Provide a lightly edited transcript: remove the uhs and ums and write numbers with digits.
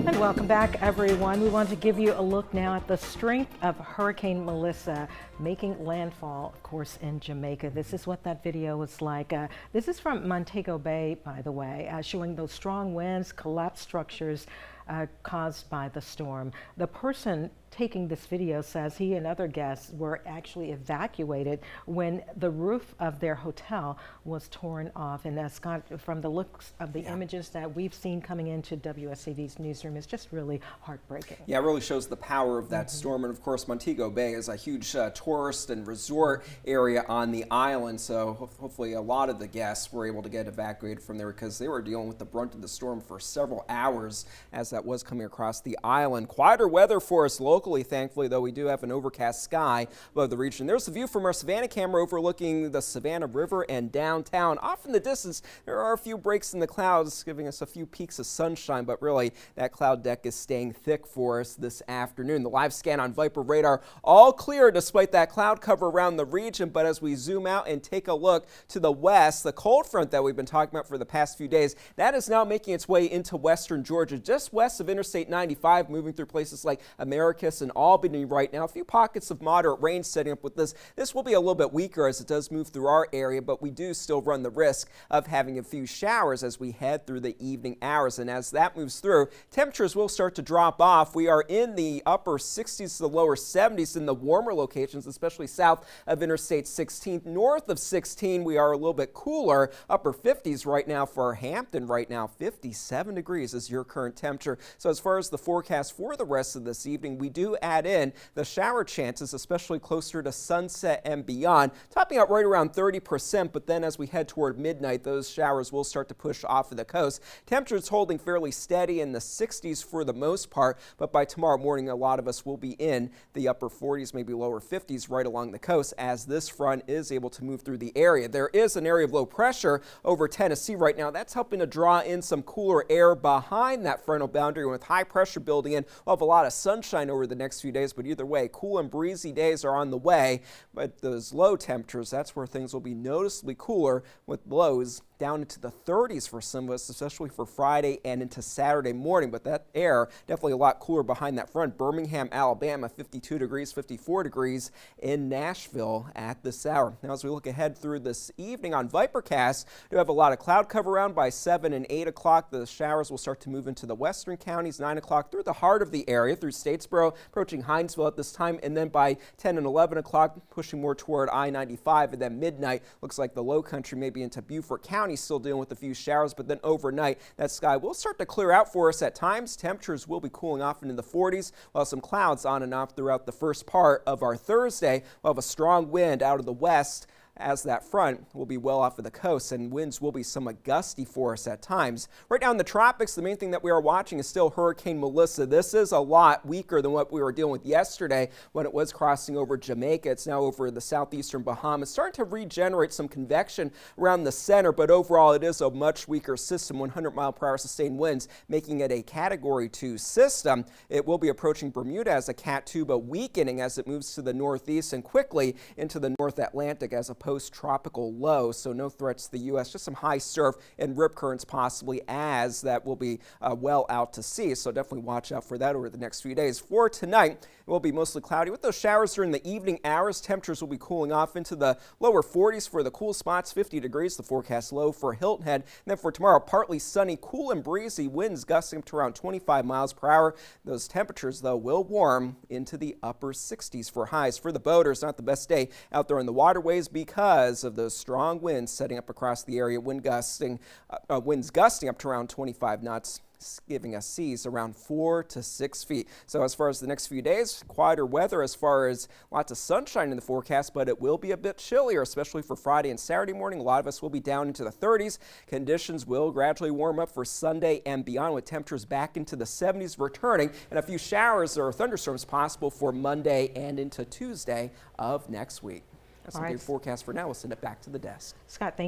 And welcome back, everyone. We want to give you a look now at the strength of Hurricane Melissa making landfall, of course, in Jamaica. This is what that video was like. This is from Montego Bay, by the way, showing those strong winds, collapsed structures caused by the storm. The person taking this video says he and other guests were actually evacuated when the roof of their hotel was torn off. And Scott, from the looks of the images that we've seen coming into WSCV's newsroom, it's just really heartbreaking. Yeah, it really shows the power of that storm. And of course, Montego Bay is a huge tourist and resort area on the island. So hopefully a lot of the guests were able to get evacuated from there because they were dealing with the brunt of the storm for several hours as that was coming across the island. Quieter weather for us locally, thankfully, though we do have an overcast sky above the region. There's the view from our Savannah camera overlooking the Savannah River and downtown. Off in the distance, there are a few breaks in the clouds, giving us a few peaks of sunshine, but really that cloud deck is staying thick for us this afternoon. The live scan on Viper radar, all clear despite that cloud cover around the region, but as we zoom out and take a look to the west, the cold front that we've been talking about for the past few days, that is now making its way into western Georgia, just west of Interstate 95, moving through places like Americus and Albany right now. A few pockets of moderate rain setting up with this. This will be a little bit weaker as it does move through our area, but we do still run the risk of having a few showers as we head through the evening hours. And as that moves through, temperatures will start to drop off. We are in the upper 60s to the lower 70s in the warmer locations, especially south of Interstate 16. North of 16, we are a little bit cooler. Upper 50s right now for Hampton right now. 57 degrees is your current temperature. So as far as the forecast for the rest of this evening, we do add in the shower chances, especially closer to sunset and beyond, topping out right around 30%, but then as we head toward midnight, those showers will start to push off of the coast. Temperatures holding fairly steady in the 60s for the most part, but by tomorrow morning, a lot of us will be in the upper 40s, maybe lower 50s right along the coast as this front is able to move through the area. There is an area of low pressure over Tennessee right now. That's helping to draw in some cooler air behind that frontal boundary. With high pressure building in, we'll have a lot of sunshine over the next few days, but either way, cool and breezy days are on the way. But those low temperatures, that's where things will be noticeably cooler with lows down into the 30s for some of us, especially for Friday and into Saturday morning. But that air definitely a lot cooler behind that front. Birmingham, Alabama, 52 degrees, 54 degrees in Nashville at this hour. Now, as we look ahead through this evening on Vipercast, we do have a lot of cloud cover around by 7 and 8 o'clock. The showers will start to move into the western counties, 9 o'clock through the heart of the area, through Statesboro, approaching Hinesville at this time, and then by 10 and 11 o'clock, pushing more toward I-95, and then midnight, looks like the low country maybe into Beaufort County, still dealing with a few showers, but then overnight, that sky will start to clear out for us at times. Temperatures will be cooling off into the 40s, while some clouds on and off throughout the first part of our Thursday. We'll have a strong wind out of the west as that front will be well off of the coast, and winds will be somewhat gusty for us at times. Right now in the tropics, the main thing that we are watching is still Hurricane Melissa. This is a lot weaker than what we were dealing with yesterday when it was crossing over Jamaica. It's now over the southeastern Bahamas, starting to regenerate some convection around the center, but overall it is a much weaker system. 100-mile-per-hour sustained winds, making it a Category 2 system. It will be approaching Bermuda as a Cat 2, but weakening as it moves to the northeast and quickly into the North Atlantic as a post-tropical low, so no threats to the U.S., just some high surf and rip currents possibly as that will be well out to sea, so definitely watch out for that over the next few days. For tonight, it will be mostly cloudy with those showers during the evening hours. Temperatures will be cooling off into the lower 40s for the cool spots, 50 degrees, the forecast low for Hilton Head. And then for tomorrow, partly sunny, cool and breezy, winds gusting up to around 25 miles per hour. Those temperatures, though, will warm into the upper 60s for highs. For the boaters, not the best day out there in the waterways because of those strong winds setting up across the area. Winds gusting up to around 25 knots. Giving us seas around 4 to 6 feet. So as far as the next few days, quieter weather as far as lots of sunshine in the forecast, but it will be a bit chillier, especially for Friday and Saturday morning. A lot of us will be down into the 30s. Conditions will gradually warm up for Sunday and beyond, with temperatures back into the 70s returning, and a few showers or thunderstorms possible for Monday and into Tuesday of next week. That's your forecast for now. We'll send it back to the desk. Scott, thank you.